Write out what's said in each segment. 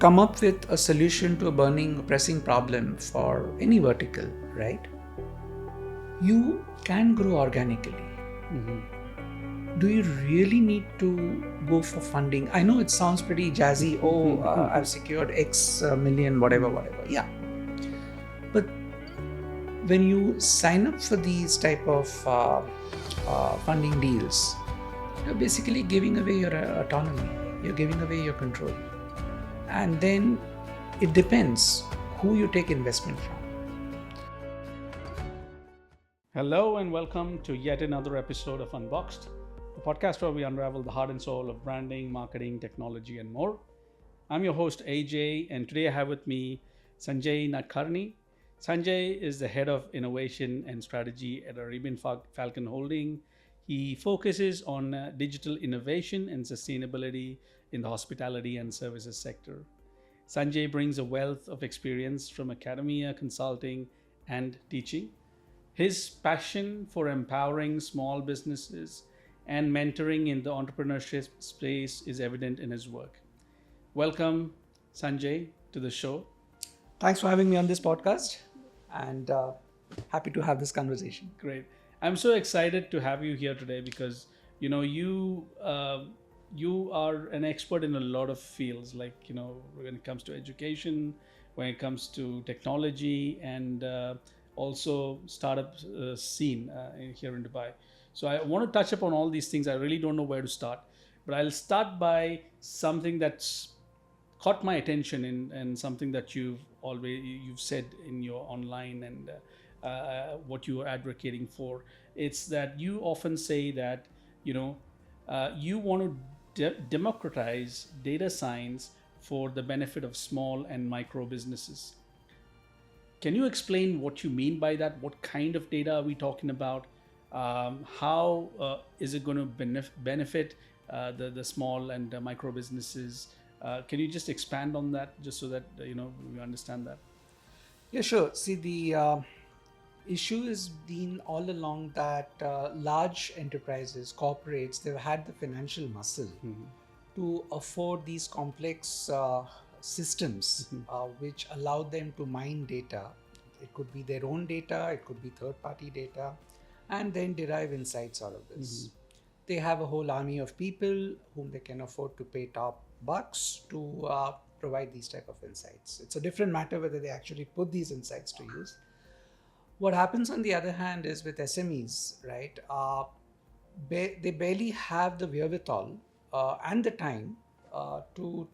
come up with a solution to a pressing problem for any vertical, right? You can grow organically. Do you really need to go for funding? I know it sounds pretty jazzy. I've secured X million, whatever. Yeah. But when you sign up for these type of funding deals, you're basically giving away your autonomy. You're giving away your control. And then it depends who you take investment from. Hello and welcome to yet another episode of Unboxed, the podcast where we unravel the heart and soul of branding, marketing, technology, and more. I'm your host AJ, and today I have with me Sanjay Nadkarni. Sanjay is the head of innovation and strategy at Arabian Falcon Holding. He focuses on digital innovation and sustainability in the hospitality and services sector. Sanjay brings a wealth of experience from academia, consulting, and teaching. His passion for empowering small businesses and mentoring in the entrepreneurship space is evident in his work. Welcome, Sanjay, to the show. Thanks for having me on this podcast, and happy to have this conversation. Great. I'm so excited to have you here today because you are an expert in a lot of fields, like when it comes to education, when it comes to technology, and also startup scene here in Dubai. So I want to touch upon all these things. I really don't know where to start, but I'll start by something that's caught my attention and something that you've said in your online and what you are advocating for. It's that you often say that you want to democratize data science for the benefit of small and micro businesses. Can you explain what you mean by that? What kind of data are we talking about? How is it going to benefit the small and micro businesses? Can you just expand on that, just so that we understand that? Yeah, sure. See, the issue has been all along that large enterprises, corporates, they've had the financial muscle to afford these complex systems which allow them to mine data. It could be their own data, it could be third-party data, and then derive insights out of this. They have a whole army of people whom they can afford to pay top bucks to provide these type of insights. It's a different matter whether they actually put these insights to use. What happens on the other hand is with SMEs, right? They barely have the wherewithal and the time to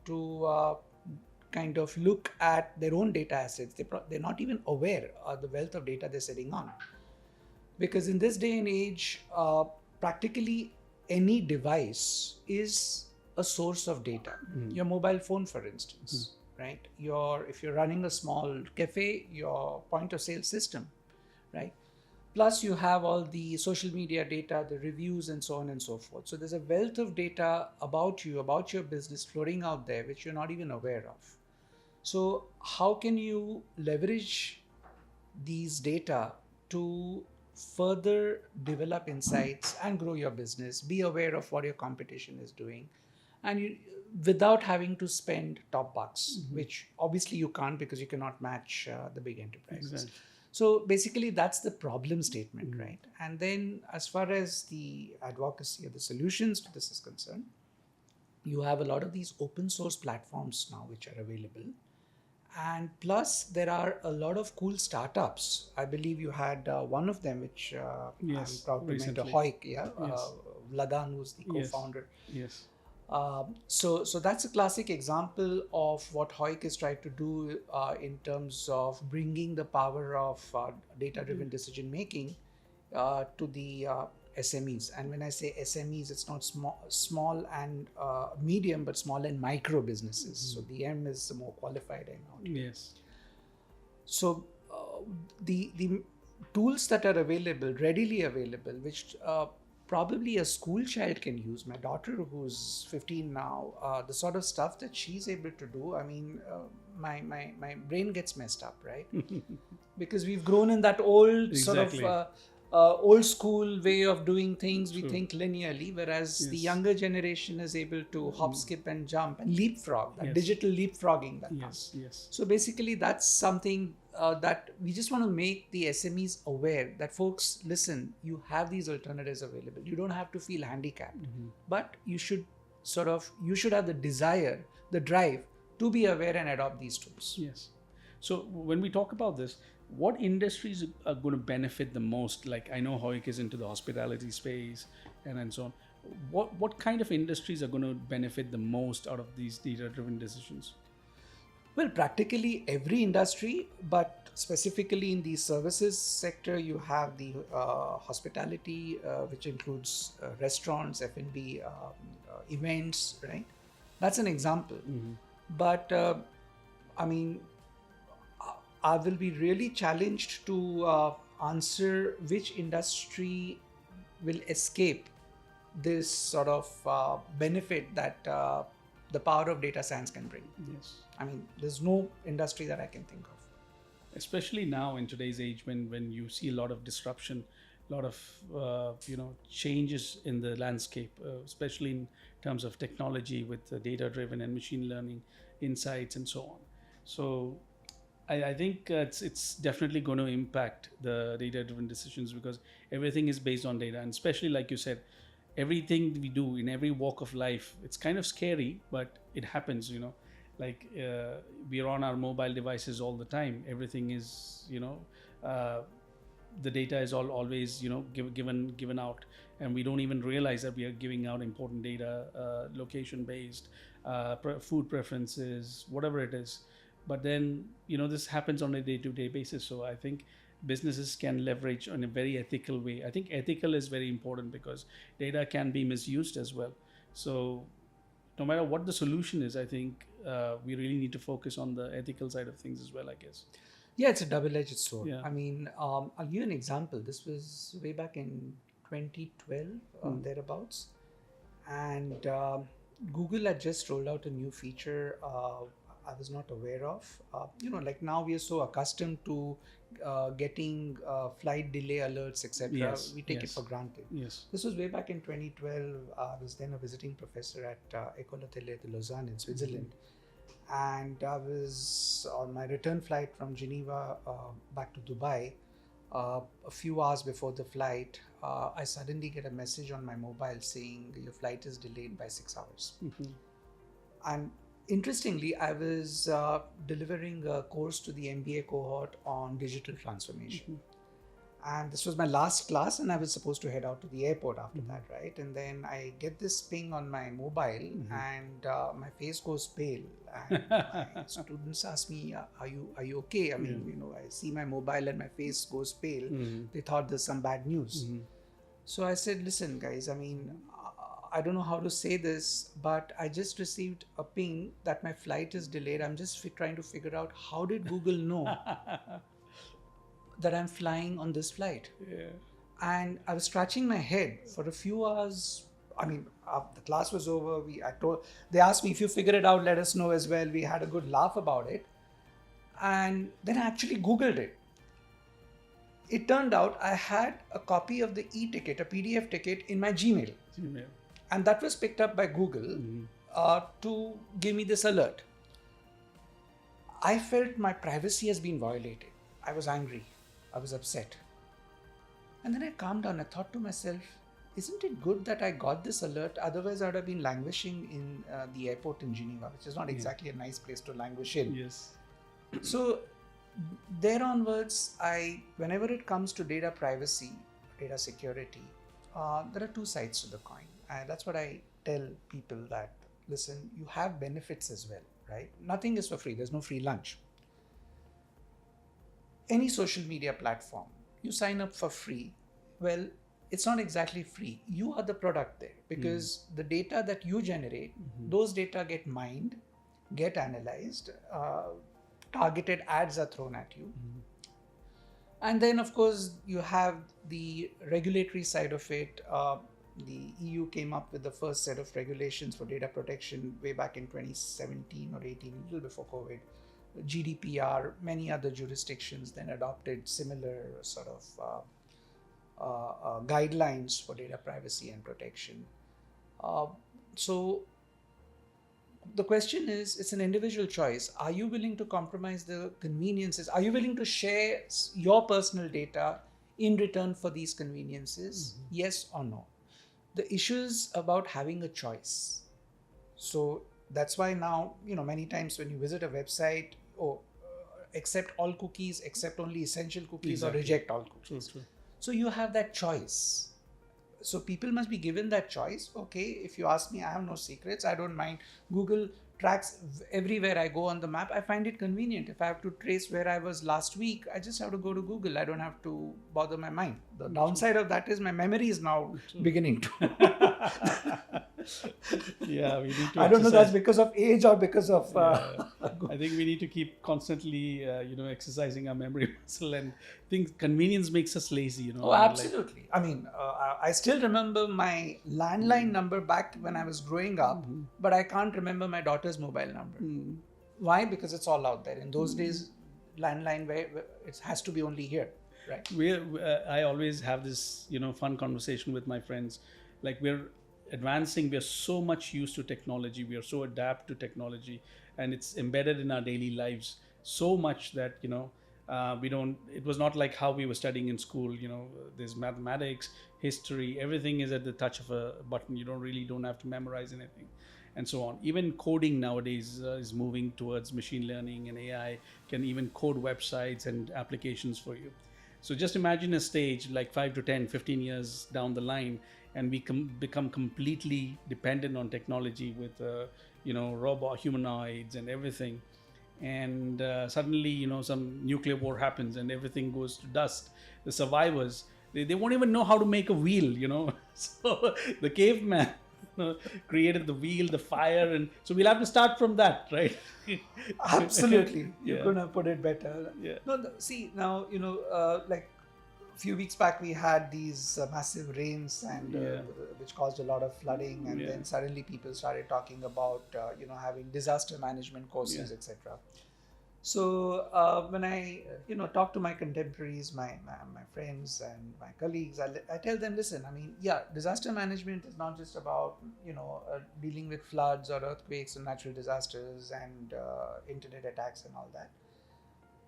kind of look at their own data assets. They're not even aware of the wealth of data they're sitting on. Because in this day and age, practically any device is a source of data. Your mobile phone, for instance, right? If you're running a small cafe, your point of sale system, right? Plus you have all the social media data, the reviews and so on and so forth. So there's a wealth of data about you, about your business floating out there, which you're not even aware of. So how can you leverage these data to further develop insights and grow your business, be aware of what your competition is doing, and without having to spend top bucks, which obviously you can't because you cannot match the big enterprises. Exactly. So basically that's the problem statement, right? And then as far as the advocacy or the solutions to this is concerned, you have a lot of these open source platforms now which are available. And plus there are a lot of cool startups. I believe you had one of them, which I'm proud to mention, Hoik, Vladan, who's the co-founder. Yes. So that's a classic example of what Hoik is trying to do in terms of bringing the power of data-driven decision making to the SMEs. And when I say SMEs, it's not small and medium, but small and micro businesses. So the M is more qualified, I know. Yes. So the tools that are available, readily available, which probably a school child can use. My daughter, who's 15 now, the sort of stuff that she's able to do, I mean, my brain gets messed up, right? Because we've grown in that old sort of old school way of doing things. We True. think linearly, whereas the Yes. younger generation is able to hop, skip, and jump and leapfrog, that Yes. digital leapfrogging that comes. Yes. So basically, that's something that we just want to make the SMEs aware that, folks, listen, you have these alternatives available. You don't have to feel handicapped, but you should have the desire, the drive to be aware and adopt these tools. Yes. So when we talk about this, what industries are going to benefit the most? Like, I know Hoik is into the hospitality space and so on. What kind of industries are going to benefit the most out of these data-driven decisions? Well, practically every industry, but specifically in the services sector, you have the hospitality, which includes restaurants, F&B, events, right? That's an example. But I mean, I will be really challenged to answer which industry will escape this sort of benefit that the power of data science can bring. Yes. I mean, there's no industry that I can think of. Especially now in today's age, when you see a lot of disruption, a lot of changes in the landscape, especially in terms of technology with data-driven and machine learning insights and so on. So I think it's definitely going to impact the data-driven decisions, because everything is based on data, and especially like you said, everything we do in every walk of life, it's kind of scary, but it happens. Like we're on our mobile devices all the time. Everything is the data is always given out, and we don't even realize that we are giving out important data, location based, food preferences, whatever it is. But then this happens on a day-to-day basis. So I think businesses can leverage in a very ethical way. I think ethical is very important, because data can be misused as well. So no matter what the solution is, I think we really need to focus on the ethical side of things as well, I guess. Yeah, it's a double-edged sword. Yeah. I mean, I'll give you an example. This was way back in 2012, thereabouts. And Google had just rolled out a new feature I was not aware of. Like now we are so accustomed to getting flight delay alerts, etc. Yes, We take it yes. for granted. Yes. This was way back in 2012. I was then a visiting professor at École Hôtelière de Lausanne in Switzerland. And I was on my return flight from Geneva back to Dubai. A few hours before the flight, I suddenly get a message on my mobile saying your flight is delayed by 6 hours. And interestingly, I was delivering a course to the MBA cohort on digital transformation. And this was my last class, and I was supposed to head out to the airport after that, right? And then I get this ping on my mobile, and my face goes pale. And my students ask me, "Are you okay?" I mean, I see my mobile and my face goes pale. They thought there's some bad news. So I said, "Listen, guys. I mean, I don't know how to say this, but I just received a ping that my flight is delayed. I'm just trying to figure out how did Google know that I'm flying on this flight?" Yeah. And I was scratching my head for a few hours. I mean, the class was over. They asked me, if you figure it out, let us know as well. We had a good laugh about it. And then I actually Googled it. It turned out I had a copy of the e-ticket, a PDF ticket in my Gmail. And that was picked up by Google to give me this alert. I felt my privacy has been violated. I was angry. I was upset. And then I calmed down. I thought to myself, isn't it good that I got this alert? Otherwise, I would have been languishing in the airport in Geneva, which is not exactly a nice place to languish in. Yes. So there onwards, whenever it comes to data privacy, data security, there are two sides to the coin. And that's what I tell people, that, listen, you have benefits as well, right? Nothing is for free. There's no free lunch. Any social media platform, you sign up for free. Well, it's not exactly free. You are the product there, because the data that you generate, those data get mined, get analyzed, targeted ads are thrown at you. And then, of course, you have the regulatory side of it. The EU came up with the first set of regulations for data protection way back in 2017 or 18, a little before COVID. GDPR, many other jurisdictions then adopted similar sort of guidelines for data privacy and protection. So the question is, it's an individual choice. Are you willing to compromise the conveniences? Are you willing to share your personal data in return for these conveniences? Yes or no? The issue is about having a choice. So that's why now, many times when you visit a website, accept all cookies, accept only essential cookies, or reject all cookies. True. So you have that choice. So people must be given that choice. Okay, if you ask me, I have no secrets. I don't mind. Google tracks everywhere I go on the map. I find it convenient. If I have to trace where I was last week, I just have to go to Google. I don't have to bother my mind. The downside of that is my memory is now beginning to. Yeah, we need to. I don't know that's because of age or because of. I think we need to keep constantly, exercising our memory muscle, and I think convenience makes us lazy. Oh, absolutely. I mean, I still remember my landline number back when I was growing up, but I can't remember my daughter's mobile number. Why? Because it's all out there. In those days, landline, where it has to be only here, right? I always have this, fun conversation with my friends. Like, we're advancing, we're so much used to technology, we are so adapt to technology, and it's embedded in our daily lives so much that we don't, it was not like how we were studying in school. There's mathematics, history, everything is at the touch of a button. You don't have to memorize anything, and so on. Even coding nowadays is moving towards machine learning, and AI can even code websites and applications for you. So just imagine a stage like 5 to 10, 15 years down the line, and we become completely dependent on technology with, robot humanoids and everything. And suddenly, some nuclear war happens and everything goes to dust. The survivors, they won't even know how to make a wheel. So the caveman created the wheel, the fire, and so we'll have to start from that, right? Absolutely. You're going to put it better. Yeah. No, see, now, like a few weeks back, we had these massive rains and which caused a lot of flooding. And then suddenly people started talking about, having disaster management courses, etc. So when I, talk to my contemporaries, my friends and my colleagues, I tell them, listen, I mean, disaster management is not just about, dealing with floods or earthquakes and natural disasters and internet attacks and all that,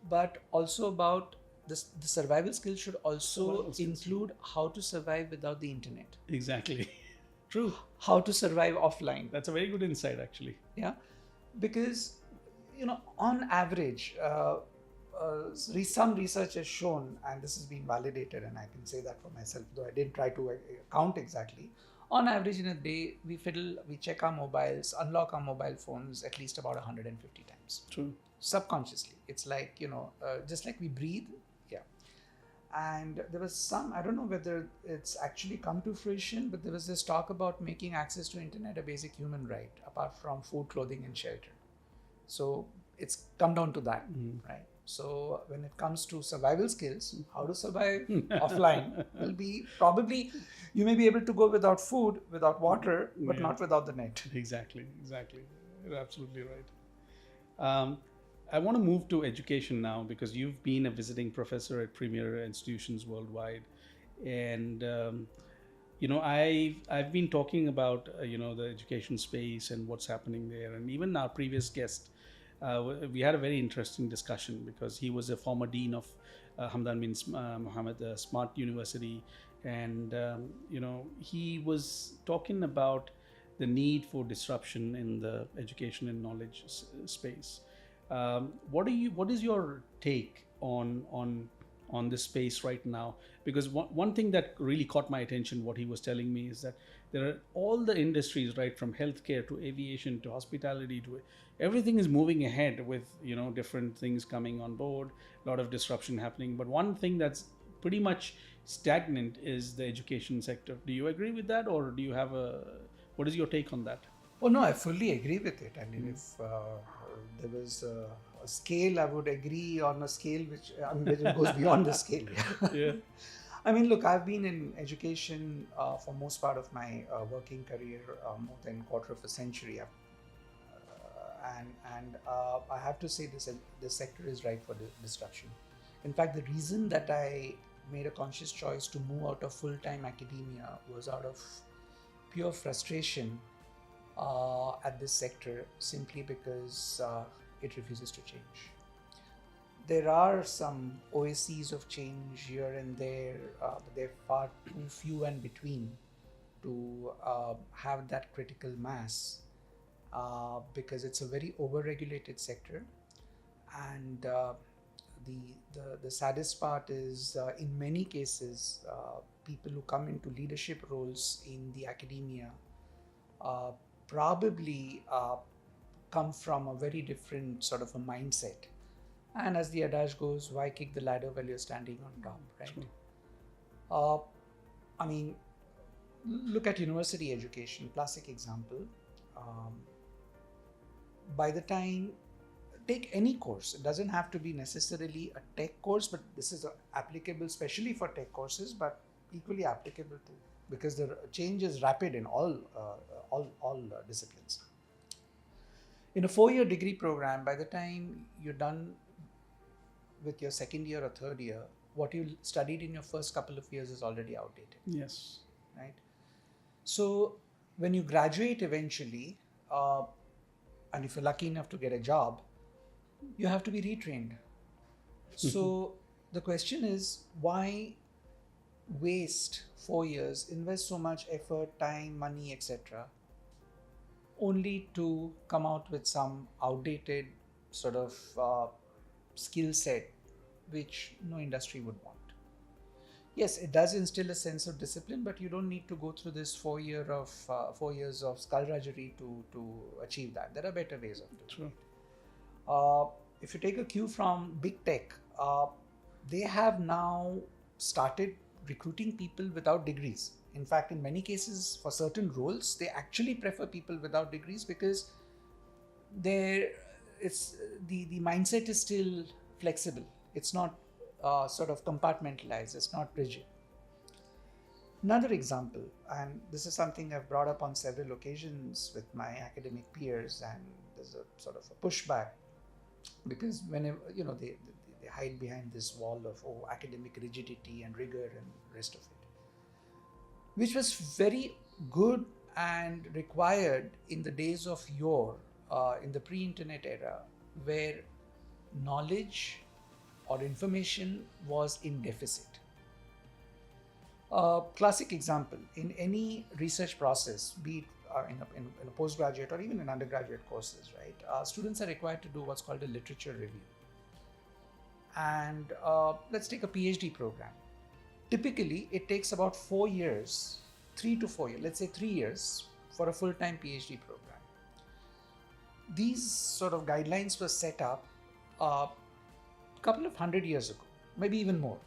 but also about the survival skills should also include how to survive without the internet. Exactly. True. How to survive offline. That's a very good insight, actually. Yeah, because on average, some research has shown, and this has been validated, and I can say that for myself, though I didn't try to count exactly. On average, in a day, we check our mobiles, unlock our mobile phones at least about 150 times. True. Subconsciously. It's like, just like we breathe. Yeah. And there was some, I don't know whether it's actually come to fruition, but there was this talk about making access to internet a basic human right, apart from food, clothing, and shelter. So it's come down to that, right? So when it comes to survival skills, how to survive offline will be probably, you may be able to go without food, without water, but not without the net. Exactly. You're absolutely right. I want to move to education now, because you've been a visiting professor at premier institutions worldwide. And I've been talking about the education space and what's happening there, and even our previous guest, we had a very interesting discussion, because he was a former dean of Hamdan bin Mohammed Smart University, and he was talking about the need for disruption in the education and knowledge space. What is your take on this space right now? Because one thing that really caught my attention, what he was telling me, is that there are all the industries, right, from healthcare to aviation to hospitality to everything is moving ahead with different things coming on board, a lot of disruption happening. But one thing that's pretty much stagnant is the education sector. Do you agree with that, or do you have what is your take on that? Oh no, I fully agree with it. I mean, if there was a scale, I would agree on a scale which goes beyond the scale. Yeah. I mean, look, I've been in education for most part of my working career, more than a quarter of a century. And I have to say this sector is ripe for disruption. In fact, the reason that I made a conscious choice to move out of full-time academia was out of pure frustration at this sector, simply because it refuses to change. There are some oases of change here and there, but they're far too few and between to have that critical mass, because it's a very over-regulated sector. And the saddest part is, in many cases, people who come into leadership roles in the academia probably come from a very different sort of a mindset. And as the adage goes, why kick the ladder while you're standing on top, right? I mean, look at university education, classic example. By the time, take any course, it doesn't have to be necessarily a tech course, but this is applicable especially for tech courses, but equally applicable to, because the change is rapid in all disciplines. In a 4-year degree program, by the time you're done with your second year or third year, what you studied in your first couple of years is already outdated. Yes. Right? So when you graduate eventually, and if you're lucky enough to get a job, you have to be retrained. So the question is, why waste 4 years, invest so much effort, time, money, etc., only to come out with some outdated sort of skill set which no industry would want? Yes, it does instill a sense of discipline, but you don't need to go through this 4 years of skullduggery to achieve that. There are better ways of doing it. If you take a cue from big tech, they have now started recruiting people without degrees. In fact, in many cases, for certain roles, they actually prefer people without degrees, because the mindset is still flexible. It's not sort of compartmentalized. It's not rigid. Another example, and this is something I've brought up on several occasions with my academic peers, and there's a sort of a pushback, because whenever they hide behind this wall of academic rigidity and rigor and rest of it, which was very good and required in the days of yore, in the pre-internet era, where knowledge or information was in deficit. Classic example, in any research process, be it in a postgraduate or even in undergraduate courses, right? Students are required to do what's called a literature review. And let's take a PhD program. Typically, it takes about 4 years, 3 to 4 years, let's say 3 years for a full-time PhD program. These sort of guidelines were set up a couple of 100 years ago, maybe even more.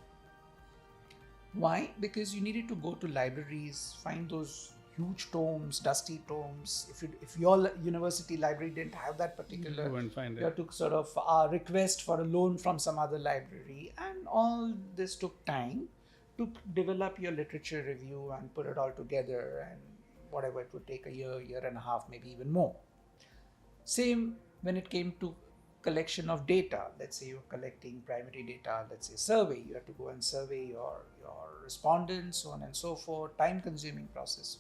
Why? Because you needed to go to libraries, find those huge tomes, dusty tomes. If your university library didn't have that particular, you won't find you had to sort of request for a loan from some other library, and all this took time to develop your literature review and put it all together, and whatever, it would take a year and a half, maybe even more. Same when it came to collection of data. Let's say you're collecting primary data, let's say survey, you have to go and survey your respondents, so on and so forth, time consuming process.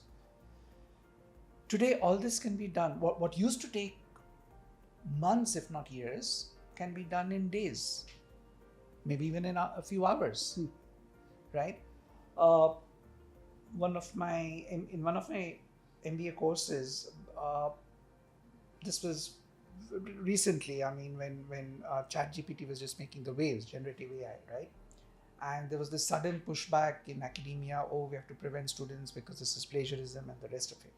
Today, all this can be done. What used to take months, if not years, can be done in days, maybe even in a few hours, right? In one of my MBA courses, this was recently, I mean, when ChatGPT was just making the waves, generative AI, right? And there was this sudden pushback in academia, we have to prevent students because this is plagiarism and the rest of it.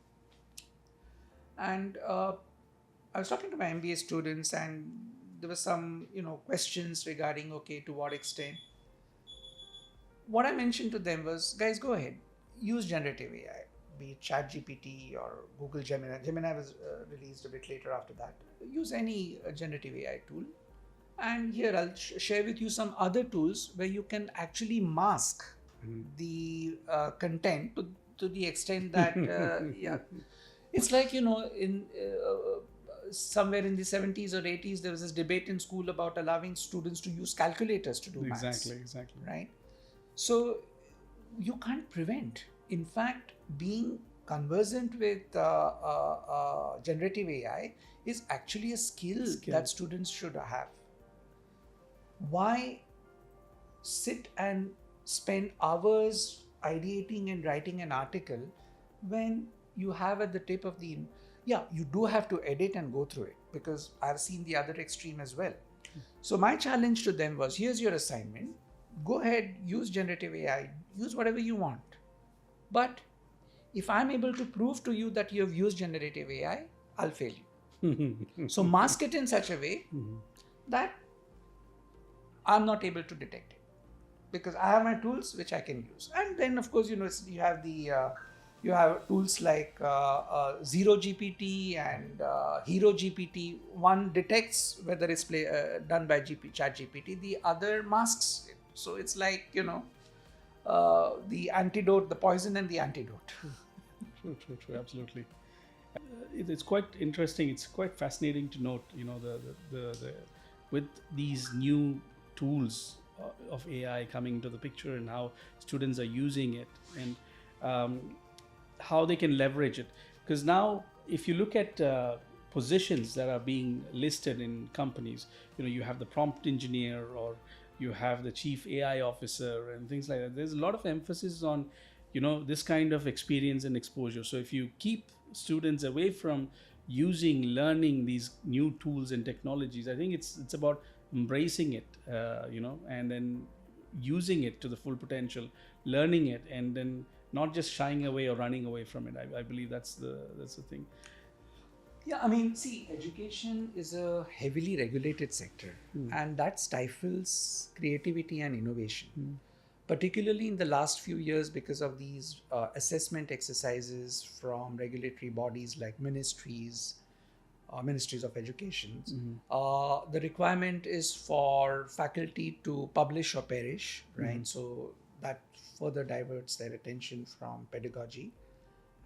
And I was talking to my MBA students, and there were some, questions regarding, to what extent. What I mentioned to them was, guys, go ahead, use generative AI, be it ChatGPT or Google Gemini. Gemini was released a bit later after that. Use any generative AI tool. And here I'll share with you some other tools where you can actually mask the content to the extent that, it's like, in somewhere in the 70s or 80s, there was this debate in school about allowing students to use calculators to do maths. Exactly. Right? So you can't prevent. In fact, being conversant with generative AI is actually a skill that students should have. Why sit and spend hours ideating and writing an article when you have at the tip of the, yeah, you do have to edit and go through it, because I've seen the other extreme as well. So my challenge to them was, here's your assignment, go ahead, use generative AI, use whatever you want, but if I'm able to prove to you that you have used generative AI, I'll fail you. So mask it in such a way that I'm not able to detect it, because I have my tools which I can use. And then of course, you have the you have tools like Zero GPT and Hero GPT. One detects whether it's done by Chat GPT, the other masks it. So it's like, the antidote, the poison and the antidote. True, absolutely. It's quite interesting. It's quite fascinating to note, the with these new tools of AI coming into the picture, and how students are using it, and how they can leverage it. Because now, if you look at positions that are being listed in companies, you have the prompt engineer, or you have the chief AI officer and things like that. There's a lot of emphasis on this kind of experience and exposure. So if you keep students away from learning these new tools and technologies, I think it's about embracing it, and then using it to the full potential, learning it, and then not just shying away or running away from it. I believe that's the thing. Yeah, I mean, see, education is a heavily regulated sector, and that stifles creativity and innovation, particularly in the last few years, because of these assessment exercises from regulatory bodies like ministries of education. The requirement is for faculty to publish or perish, right? So that further diverts their attention from pedagogy.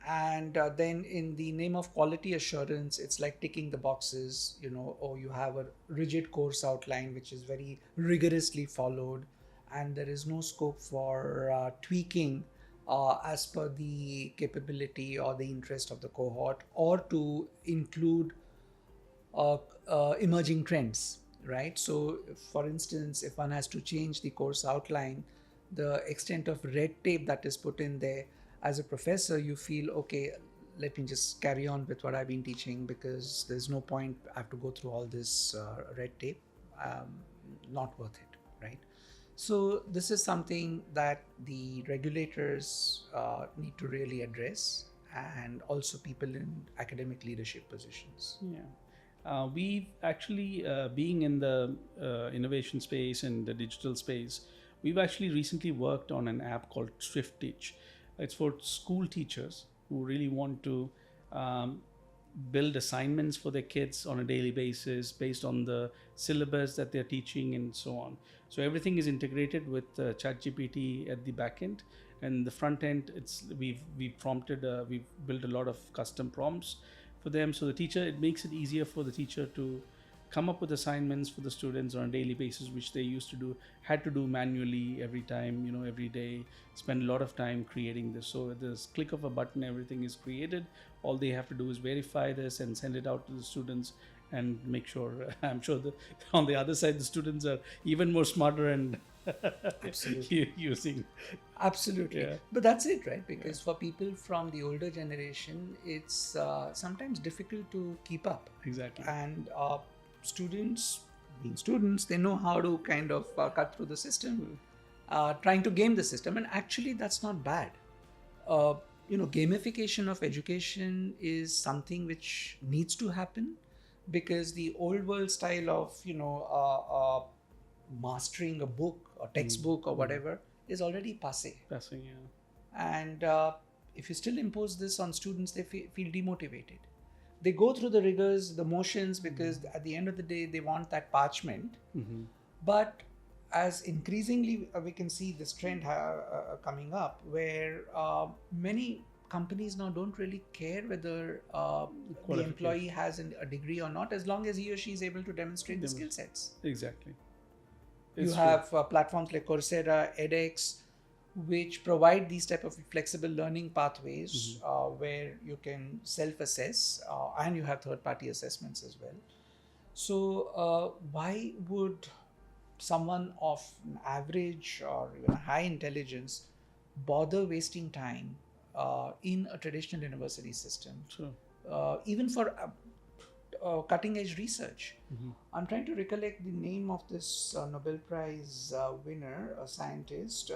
And then in the name of quality assurance, it's like ticking the boxes, or you have a rigid course outline which is very rigorously followed, and there is no scope for tweaking as per the capability or the interest of the cohort, or to include emerging trends, right? So for instance, if one has to change the course outline, the extent of red tape that is put in there, as a professor, you feel, okay, let me just carry on with what I've been teaching, because there's no point, I have to go through all this red tape. Not worth it, right? So this is something that the regulators need to really address, and also people in academic leadership positions. Yeah. We've actually, being in the innovation space and the digital space, we've actually recently worked on an app called Swift Teach. It's for school teachers who really want to build assignments for their kids on a daily basis based on the syllabus that they're teaching and so on. So everything is integrated with ChatGPT at the back end, and the front end, we've built a lot of custom prompts for them. So the teacher, it makes it easier for the teacher to come up with assignments for the students on a daily basis, which they had to do manually every time, every day, spend a lot of time creating this. So at this click of a button, everything is created. All they have to do is verify this and send it out to the students, and make sure, I'm sure that on the other side, the students are even more smarter and Absolutely. using. Absolutely. Yeah. But that's it, right? Because for people from the older generation, it's sometimes difficult to keep up. Exactly. And students, being students, they know how to kind of cut through the system, trying to game the system. And actually, that's not bad. Gamification of education is something which needs to happen, because the old world style of mastering a book or textbook or whatever is already passé. Passing, yeah. And if you still impose this on students, they feel demotivated. They go through the rigors, the motions, because at the end of the day, they want that parchment. But as increasingly we can see this trend coming up, where many companies now don't really care whether the employee has a degree or not, as long as he or she is able to demonstrate the skill sets. Exactly. You have platforms like Coursera, edX, which provide these type of flexible learning pathways where you can self-assess and you have third-party assessments as well. So why would someone of an average or even a high intelligence bother wasting time in a traditional university system, Sure. even for cutting edge research? I'm trying to recollect the name of this Nobel Prize winner, a scientist,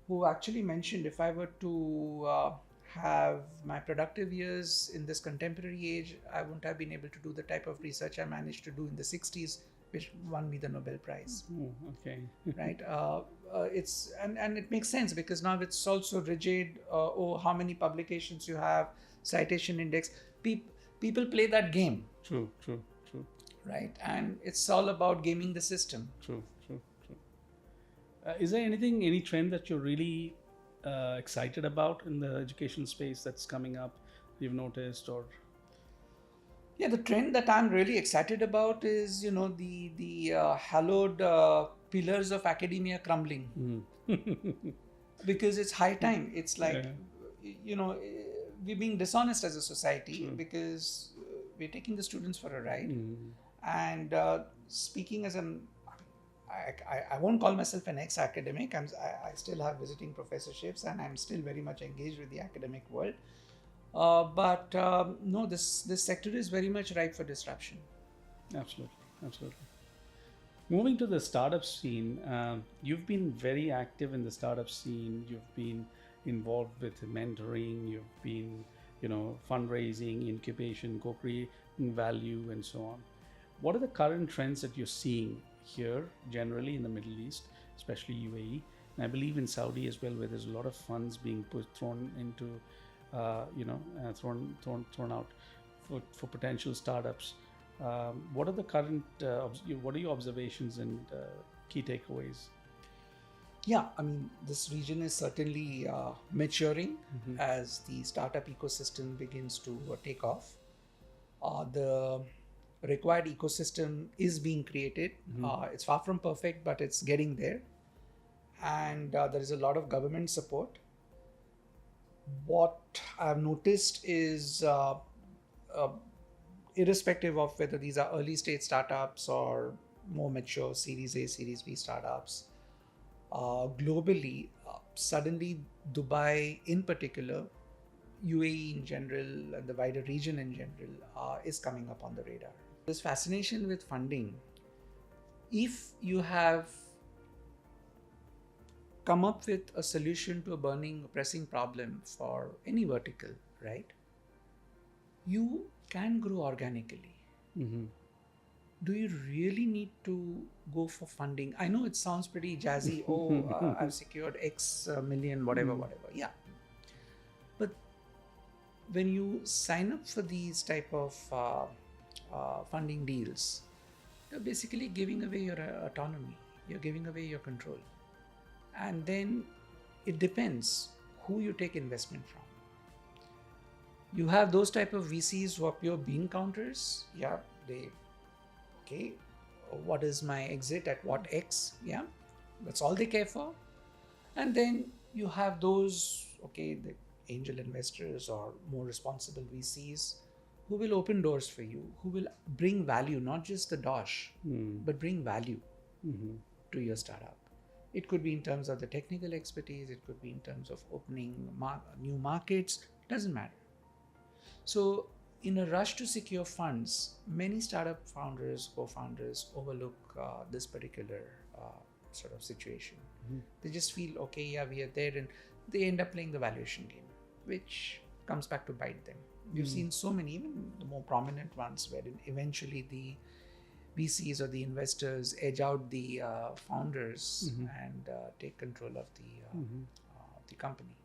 who actually mentioned, if I were to have my productive years in this contemporary age, I wouldn't have been able to do the type of research I managed to do in the 60s, which won me the Nobel Prize. Oh, okay. Right? It's and it makes sense because now it's also rigid. How many publications you have, citation index. People play that game, True, true, true, right? And it's all about gaming the system. true, true, true. Is there any trend that you're really excited about in the education space that's coming up? You've noticed, or Yeah, the trend that I'm really excited about is, the hallowed pillars of academia crumbling, because it's high time. It's like, we're being dishonest as a society because we're taking the students for a ride. And speaking as I won't call myself an ex-academic. I still have visiting professorships and I'm still very much engaged with the academic world. But no, this sector is very much ripe for disruption. Absolutely, absolutely. Moving to the startup scene, you've been very active in the startup scene. You've been involved with mentoring. You've been, fundraising, incubation, co-creating value, and so on. What are the current trends that you're seeing here, generally in the Middle East, especially UAE, and I believe in Saudi as well, where there's a lot of funds being thrown into, thrown out for potential startups. What are the current? What are your observations and key takeaways? Yeah, I mean, this region is certainly maturing as the startup ecosystem begins to take off. The required ecosystem is being created. It's far from perfect, but it's getting there. And there is a lot of government support. What I've noticed is, irrespective of whether these are early stage startups or more mature Series A, Series B startups, globally, suddenly Dubai in particular, UAE in general, and the wider region in general is coming up on the radar. This fascination with funding, if you have come up with a solution to a pressing problem for any vertical, right? You can grow organically. Do you really need to go for funding? I know it sounds pretty jazzy. I've secured X million, whatever. Yeah. But when you sign up for these type of funding deals, you're basically giving away your autonomy. You're giving away your control. And then it depends who you take investment from. You have those type of VCs who are pure bean counters. Yeah, what is my exit at what X? Yeah, that's all they care for. And then you have those, the angel investors or more responsible VCs who will open doors for you, who will bring value, not just the dosh, but bring value to your startup. It could be in terms of the technical expertise, it could be in terms of opening new markets, doesn't matter. So in a rush to secure funds, many startup founders, co-founders overlook this particular sort of situation. They just feel, we are there, and they end up playing the valuation game, which comes back to bite them. We've seen so many, even the more prominent ones, wherein eventually the VCs or the investors edge out the founders and take control of the company,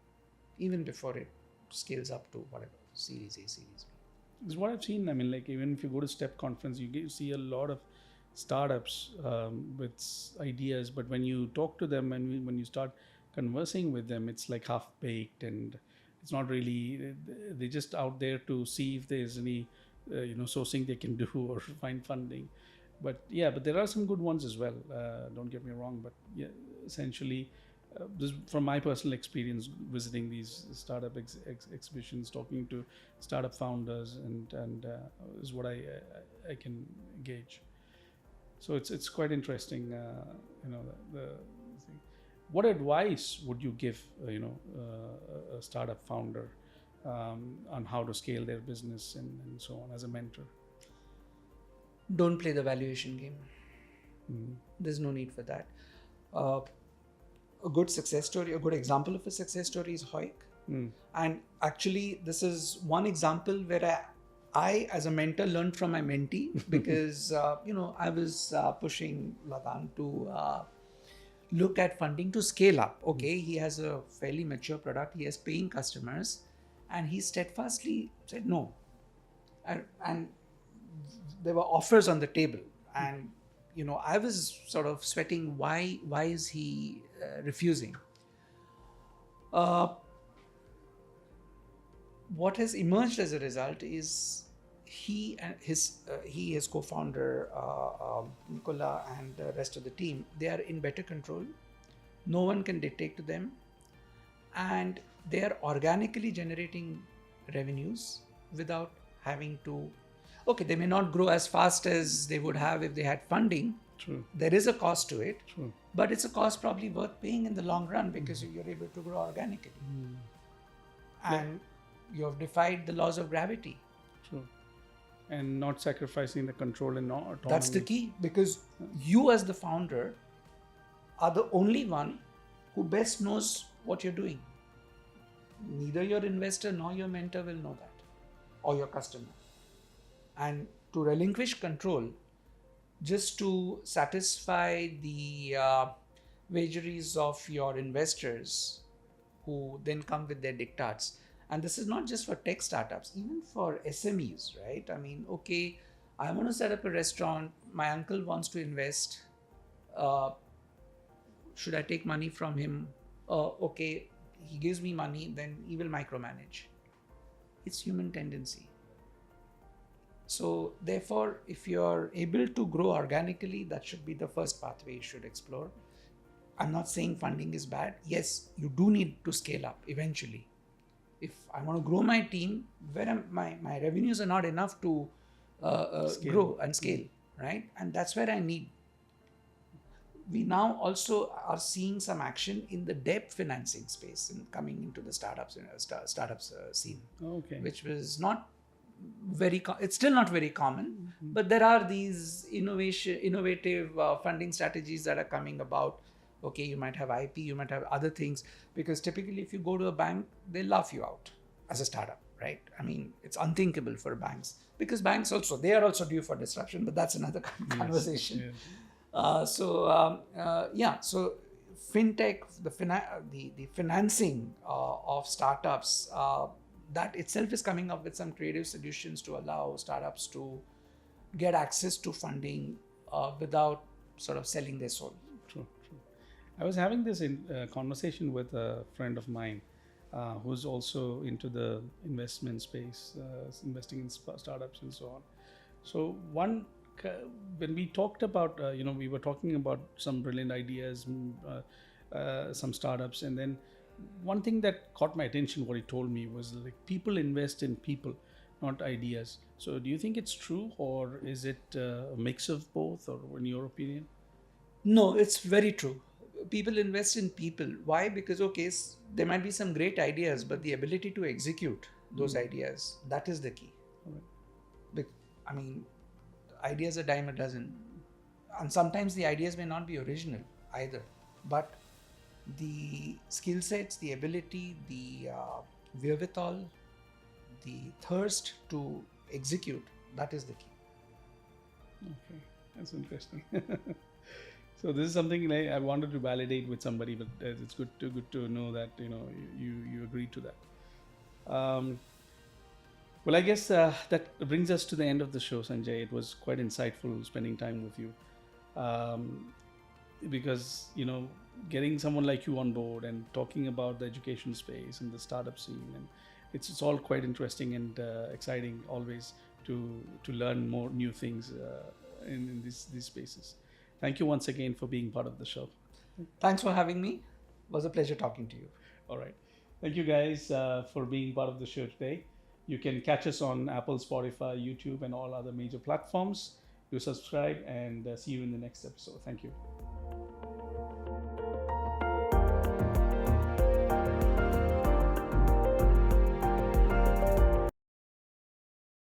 even before it scales up to whatever, Series A, Series B. This is what I've seen. I mean, like, even if you go to STEP conference, you see a lot of startups with ideas, but when you talk to them and when you start conversing with them, it's like half baked, and it's not really. They're just out there to see if there's any sourcing they can do or find funding. But there are some good ones as well. Don't get me wrong, but essentially this from my personal experience visiting these startup exhibitions, talking to startup founders, and is what I can gauge. So it's quite interesting. The thing. What advice would you give a startup founder on how to scale their business and so on as a mentor? Don't play the valuation game. Mm. There's no need for that. A good success story, a good example of a success story is Hoik. Mm. And actually, this is one example where I as a mentor, learned from my mentee because, I was pushing Ladan to look at funding to scale up. Okay, he has a fairly mature product, he has paying customers, and he steadfastly said no. And there were offers on the table, and I was sort of sweating. Why is he refusing? What has emerged as a result is he and his co-founder Nicola and the rest of the team, they are in better control. No one can dictate to them, and they are organically generating revenues without having to. Okay, they may not grow as fast as they would have if they had funding. True. There is a cost to it. True. But it's a cost probably worth paying in the long run because you're able to grow organically. And you have defied the laws of gravity. True. And not sacrificing the control and autonomy. That's the key, because you as the founder are the only one who best knows what you're doing. Neither your investor nor your mentor will know that, or your customer. And to relinquish control just to satisfy the vagaries of your investors, who then come with their diktats. And this is not just for tech startups, even for SMEs, right? I mean, okay, I want to set up a restaurant. My uncle wants to invest. Should I take money from him? Okay, he gives me money, then he will micromanage. It's human tendency. So therefore, if you're able to grow organically, that should be the first pathway you should explore. I'm not saying funding is bad. Yes, you do need to scale up eventually. If I want to grow my team, where my revenues are not enough to grow and scale, right? And that's where I need. We now also are seeing some action in the debt financing space and coming into the startups scene, which was not it's still not very common, but there are these innovative funding strategies that are coming about. Okay, you might have IP, you might have other things, because typically if you go to a bank, they laugh you out as a startup, right? I mean, it's unthinkable for banks, because banks also, they are also due for disruption, but that's another conversation. Yes. So fintech, the financing of startups, that itself is coming up with some creative solutions to allow startups to get access to funding without sort of selling their soul. True. I was having this conversation with a friend of mine who's also into the investment space, investing in startups and so on. So when we talked about, we were talking about some brilliant ideas, some startups, and then one thing that caught my attention, what he told me, was like, people invest in people, not ideas. So do you think it's true, or is it a mix of both, or in your opinion? No, it's very true. People invest in people. Why? Because, okay, there might be some great ideas, but the ability to execute those ideas, that is the key. Right. I mean, ideas are a dime a dozen. And sometimes the ideas may not be original either, but the skill sets, the ability, the wherewithal, the thirst to execute, that is the key. Okay, that's interesting. So this is something I wanted to validate with somebody, but it's good to know that you agreed to that. Well, I guess that brings us to the end of the show, Sanjay. It was quite insightful spending time with you, because getting someone like you on board and talking about the education space and the startup scene, and it's all quite interesting and exciting always to learn more new things in these spaces. Thank you once again for being part of the show. Thanks for having me. Was a pleasure talking to you. All right. Thank you guys for being part of the show today. You can catch us on Apple, Spotify, YouTube, and all other major platforms. Do subscribe and see you in the next episode. Thank you.